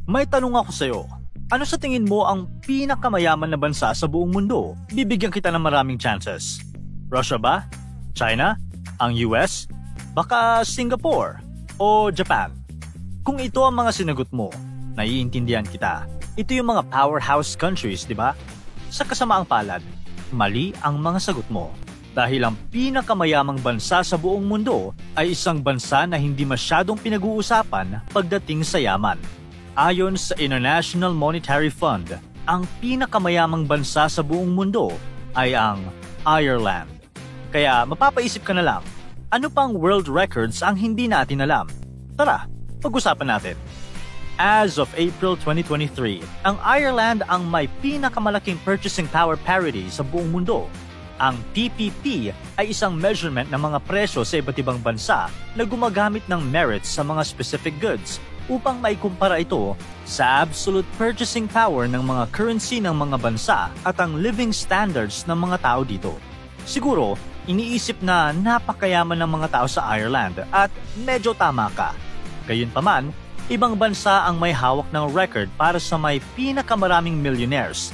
May tanong ako sa'yo. Ano sa tingin mo ang pinakamayaman na bansa sa buong mundo? Bibigyan kita ng maraming chances. Russia ba? China? Ang US? Baka Singapore? O Japan? Kung ito ang mga sinagot mo, naiintindihan kita. Ito yung mga powerhouse countries, di ba? Sa kasamaang palad, mali ang mga sagot mo. Dahil ang pinakamayamang bansa sa buong mundo ay isang bansa na hindi masyadong pinag-uusapan pagdating sa yaman. Ayon sa International Monetary Fund, ang pinakamayamang bansa sa buong mundo ay ang Ireland. Kaya mapapaisip ka na lang, ano pang world records ang hindi natin alam? Tara, pag-usapan natin. As of April 2023, ang Ireland ang may pinakamalaking purchasing power parity sa buong mundo. Ang PPP ay isang measurement ng mga presyo sa iba't ibang bansa na gumagamit ng merits sa mga specific goods upang maikumpara ito sa absolute purchasing power ng mga currency ng mga bansa at ang living standards ng mga tao dito. Siguro, iniisip na napakayaman ng mga tao sa Ireland at medyo tama ka. Gayunpaman, ibang bansa ang may hawak ng record para sa may pinakamaraming millionaires.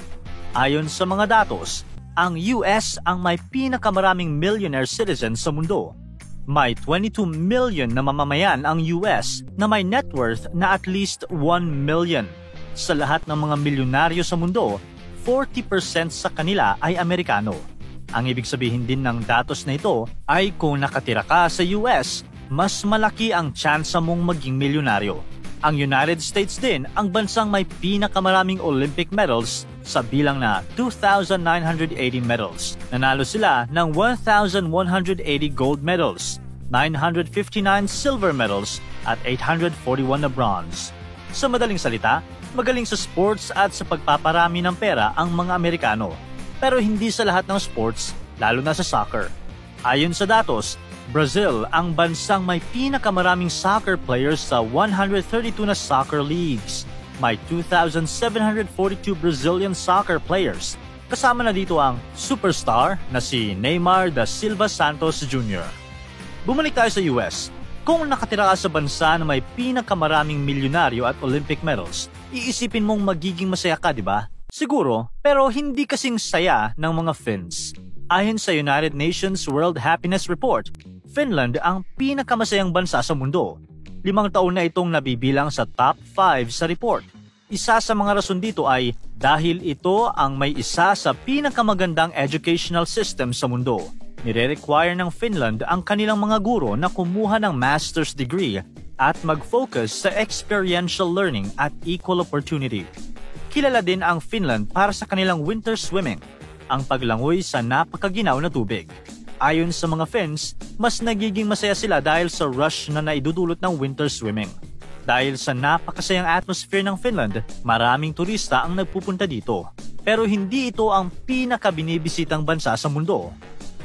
Ayon sa mga datos, ang US ang may pinakamaraming millionaire citizens sa mundo. May 22 million na mamamayan ang US na may net worth na at least 1 million. Sa lahat ng mga milyonaryo sa mundo, 40% sa kanila ay Amerikano. Ang ibig sabihin din ng datos na ito ay kung nakatira ka sa US, mas malaki ang tsansa mong maging milyonaryo. Ang United States din ang bansang may pinakamaraming Olympic medals sa bilang na 2,980 medals. Nanalo sila ng 1,180 gold medals, 959 silver medals at 841 na bronze. Sa madaling salita, magaling sa sports at sa pagpaparami ng pera ang mga Amerikano. Pero hindi sa lahat ng sports, lalo na sa soccer. Ayon sa datos, Brazil ang bansang may pinakamaraming soccer players sa 132 na soccer leagues. May 2,742 Brazilian soccer players. Kasama na dito ang superstar na si Neymar da Silva Santos Jr. Bumalik tayo sa US. Kung nakatira ka sa bansa na may pinakamaraming milyonaryo at Olympic medals, iisipin mong magiging masaya ka, di ba? Siguro, pero hindi kasing saya ng mga Finns. Ayon sa United Nations World Happiness Report, Finland ang pinakamasayang bansa sa mundo. 5 taon na itong nabibilang sa top 5 sa report. Isa sa mga rason dito ay dahil ito ang may isa sa pinakamagandang educational system sa mundo. Nire-require ng Finland ang kanilang mga guro na kumuha ng master's degree at mag-focus sa experiential learning at equal opportunity. Kilala din ang Finland para sa kanilang winter swimming, ang paglangoy sa napakaginaw na tubig. Ayon sa mga Finns, mas nagiging masaya sila dahil sa rush na naidudulot ng winter swimming. Dahil sa napakasayang atmosphere ng Finland, maraming turista ang nagpupunta dito. Pero hindi ito ang pinakabinibisitang bansa sa mundo.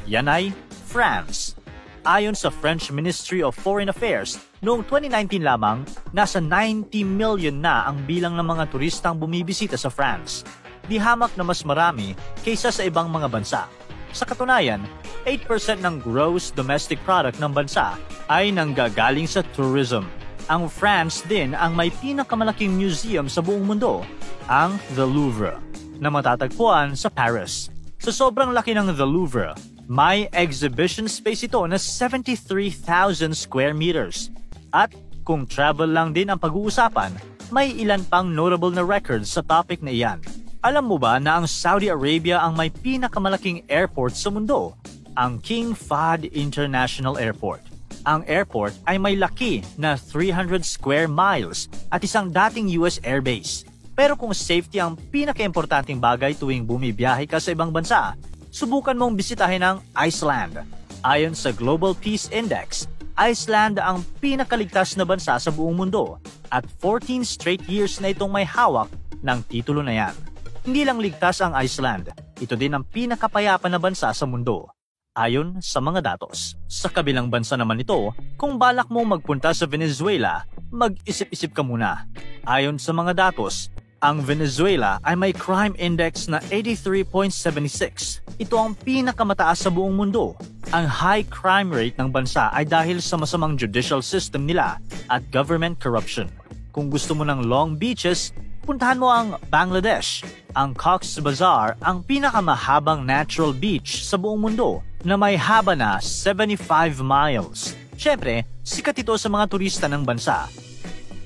Yan ay France. Ayon sa French Ministry of Foreign Affairs, noong 2019 lamang, nasa 90 million na ang bilang ng mga turistang bumibisita sa France. Di hamak na mas marami kaysa sa ibang mga bansa. Sa katunayan, 8% ng gross domestic product ng bansa ay nanggagaling sa tourism. Ang France din ang may pinakamalaking museum sa buong mundo, ang The Louvre, na matatagpuan sa Paris. Sa sobrang laki ng The Louvre, may exhibition space ito na 73,000 square meters. At kung travel lang din ang pag-uusapan, may ilan pang notable na records sa topic na iyan. Alam mo ba na ang Saudi Arabia ang may pinakamalaking airport sa mundo? Ang King Fahd International Airport. Ang airport ay may laki na 300 square miles at isang dating US airbase. Pero kung safety ang pinaka-importanting bagay tuwing bumibiyahe ka sa ibang bansa, subukan mong bisitahin ang Iceland. Ayon sa Global Peace Index, Iceland ang pinakaligtas na bansa sa buong mundo at 14 straight years na itong may hawak ng titulo na yan. Hindi lang ligtas ang Iceland, ito din ang pinakapayapa na bansa sa mundo. Ayon sa mga datos. Sa kabilang bansa naman ito, kung balak mo magpunta sa Venezuela, mag-isip-isip ka muna. Ayon sa mga datos, ang Venezuela ay may crime index na 83.76. Ito ang pinakamataas sa buong mundo. Ang high crime rate ng bansa ay dahil sa masamang judicial system nila at government corruption. Kung gusto mo ng long beaches, puntahan mo ang Bangladesh. Ang Cox's Bazar ang pinakamahabang natural beach sa buong mundo na may haba na 75 miles. Siyempre, sikat ito sa mga turista ng bansa.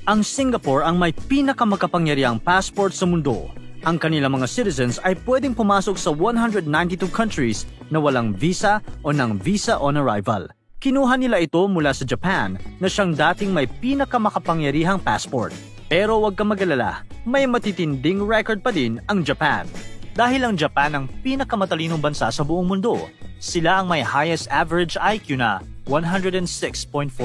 Ang Singapore ang may pinakamakapangyarihang passport sa mundo. Ang kanilang mga citizens ay pwedeng pumasok sa 192 countries na walang visa o ng visa on arrival. Kinuha nila ito mula sa Japan na siyang dating may pinakamakapangyarihang passport. Pero huwag kang mag-alala, may matitinding record pa din ang Japan. Dahil ang Japan ang pinakamatalinong bansa sa buong mundo, sila ang may highest average IQ na 106.49.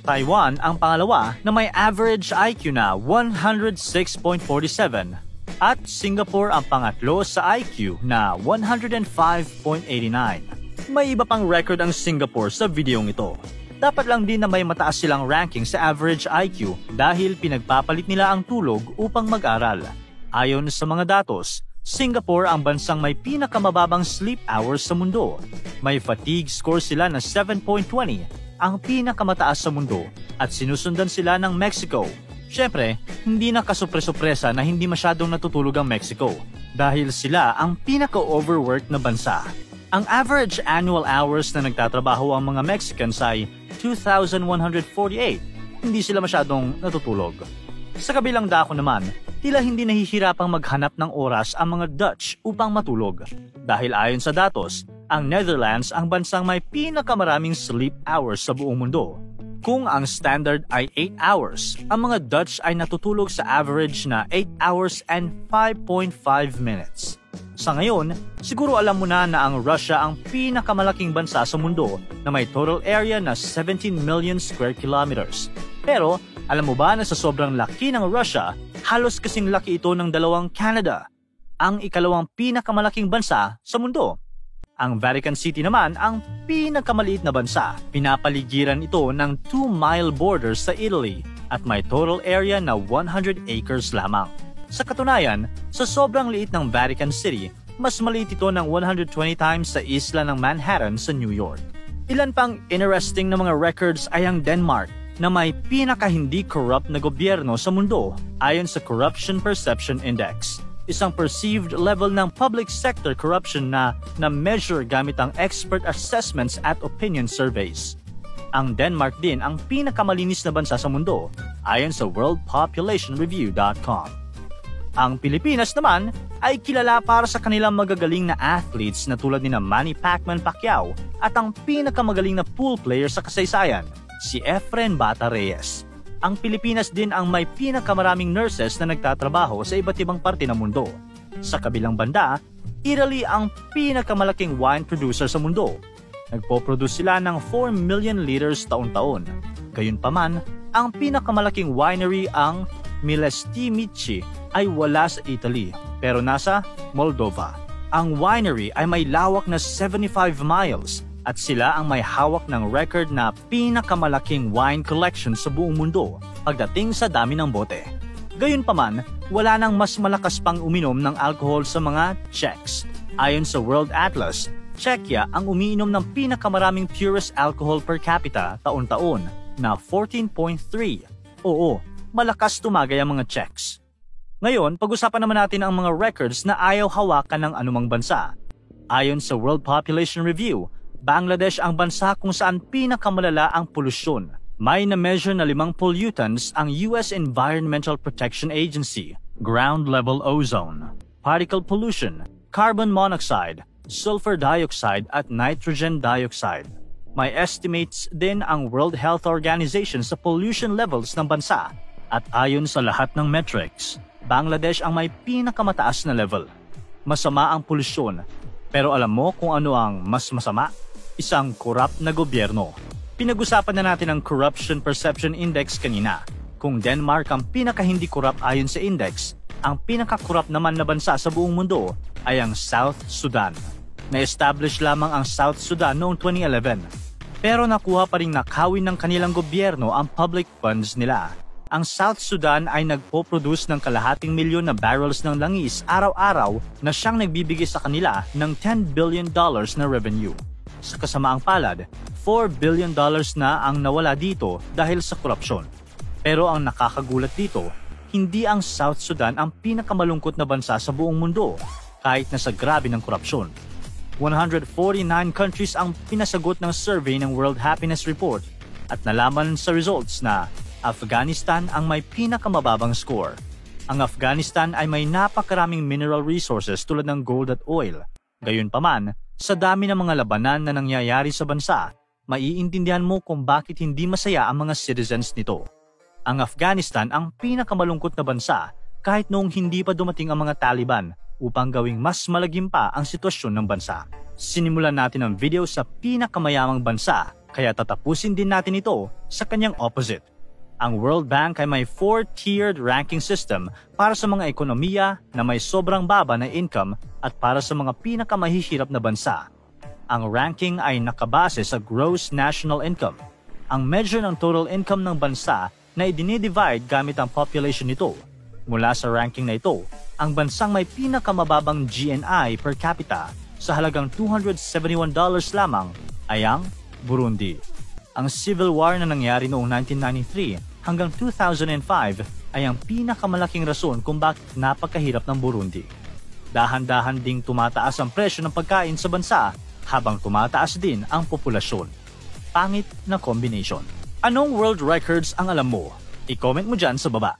Taiwan ang pangalawa na may average IQ na 106.47 at Singapore ang pangatlo sa IQ na 105.89. May iba pang record ang Singapore sa videong ito. Dapat lang din na may mataas silang ranking sa average IQ dahil pinagpapalit nila ang tulog upang mag-aral. Ayon sa mga datos, Singapore ang bansang may pinakamababang sleep hours sa mundo. May fatigue score sila na 7.20, ang pinakamataas sa mundo, at sinusundan sila ng Mexico. Siyempre, hindi na kasupre-supresa na hindi masyadong natutulog ang Mexico dahil sila ang pinaka-overworked na bansa. Ang average annual hours na nagtatrabaho ang mga Mexicans ay 2,148. Hindi sila masyadong natutulog. Sa kabilang dako naman, tila hindi nahihirapang maghanap ng oras ang mga Dutch upang matulog. Dahil ayon sa datos, ang Netherlands ang bansang may pinakamaraming sleep hours sa buong mundo. Kung ang standard ay 8 hours, ang mga Dutch ay natutulog sa average na 8 hours and 5.5 minutes. Sa ngayon, siguro alam mo na ang Russia ang pinakamalaking bansa sa mundo na may total area na 17 million square kilometers. Pero, alam mo ba na sa sobrang laki ng Russia, halos kasing laki ito ng dalawang Canada, ang ikalawang pinakamalaking bansa sa mundo. Ang Vatican City naman ang pinakamaliit na bansa. Pinapaligiran ito ng 2-mile borders sa Italy at may total area na 100 acres lamang. Sa katunayan, sa sobrang liit ng Vatican City, mas maliit ito ng 120 times sa isla ng Manhattan sa New York. Ilan pang interesting na mga records ay ang Denmark na may pinaka-hindi corrupt na gobyerno sa mundo ayon sa Corruption Perception Index. Isang perceived level ng public sector corruption na measure gamit ang expert assessments at opinion surveys. Ang Denmark din ang pinakamalinis na bansa sa mundo ayon sa worldpopulationreview.com. Ang Pilipinas naman ay kilala para sa kanilang magagaling na athletes na tulad ni Manny Pacquiao at ang pinakamagaling na pool player sa kasaysayan, si Efren Bata Reyes. Ang Pilipinas din ang may pinakamaraming nurses na nagtatrabaho sa iba't ibang parte ng mundo. Sa kabilang banda, Italy ang pinakamalaking wine producer sa mundo. Nagpo-produce sila ng 4 million liters taon-taon. Gayunpaman, ang pinakamalaking winery ang Milestimici ay wala sa Italy, pero nasa Moldova. Ang winery ay may lawak na 75 miles at sila ang may hawak ng record na pinakamalaking wine collection sa buong mundo pagdating sa dami ng bote. Gayunpaman, wala nang mas malakas pang uminom ng alcohol sa mga Czechs. Ayon sa World Atlas, Czechia ang umiinom ng pinakamaraming purest alcohol per capita taon-taon na 14.3. Oo, malakas tumagay ang mga Czechs. Ngayon, pag-usapan naman natin ang mga records na ayaw hawakan ng anumang bansa. Ayon sa World Population Review, Bangladesh ang bansa kung saan pinakamalala ang polusyon. May na-measure na 5 pollutants ang US Environmental Protection Agency: ground level ozone, particle pollution, carbon monoxide, sulfur dioxide at nitrogen dioxide. May estimates din ang World Health Organization sa pollution levels ng bansa. At ayon sa lahat ng metrics, Bangladesh ang may pinakamataas na level. Masama ang polusyon, pero alam mo kung ano ang mas masama? Isang corrupt na gobyerno. Pinag-usapan na natin ang Corruption Perception Index kanina. Kung Denmark ang pinaka-hindi corrupt ayon sa index, ang pinaka-corrupt naman na bansa sa buong mundo ay ang South Sudan. Na-establish lamang ang South Sudan noong 2011, pero nakuha pa ring nakawin ng kanilang gobyerno ang public funds nila. Ang South Sudan ay nagpo-produce ng kalahating milyon na barrels ng langis araw-araw na siyang nagbibigay sa kanila ng $10 billion na revenue. Sa kasamaang palad, $4 billion na ang nawala dito dahil sa korupsyon. Pero ang nakakagulat dito, hindi ang South Sudan ang pinakamalungkot na bansa sa buong mundo kahit na sa grabe ng korupsyon. 149 countries ang pinasagot ng survey ng World Happiness Report at nalaman sa results na Afghanistan ang may pinakamababang score. Ang Afghanistan ay may napakaraming mineral resources tulad ng gold at oil. Gayunpaman, sa dami ng mga labanan na nangyayari sa bansa, maiintindihan mo kung bakit hindi masaya ang mga citizens nito. Ang Afghanistan ang pinakamalungkot na bansa kahit noong hindi pa dumating ang mga Taliban upang gawing mas malagim pa ang sitwasyon ng bansa. Sinimulan natin ang video sa pinakamayamang bansa, kaya tatapusin din natin ito sa kanyang opposite. Ang World Bank ay may 4-tiered ranking system para sa mga ekonomiya na may sobrang baba na income at para sa mga pinakamahihirap na bansa. Ang ranking ay nakabase sa gross national income, ang measure ng total income ng bansa na i-divide gamit ang population nito. Mula sa ranking na ito, ang bansang may pinakamababang GNI per capita sa halagang $271 lamang ay ang Burundi. Ang civil war na nangyari noong 1993 hanggang 2005 ay ang pinakamalaking rason kung bakit napakahirap ng Burundi. Dahan-dahan ding tumataas ang presyo ng pagkain sa bansa habang tumataas din ang populasyon. Pangit na combination. Anong world records ang alam mo? I-comment mo dyan sa baba.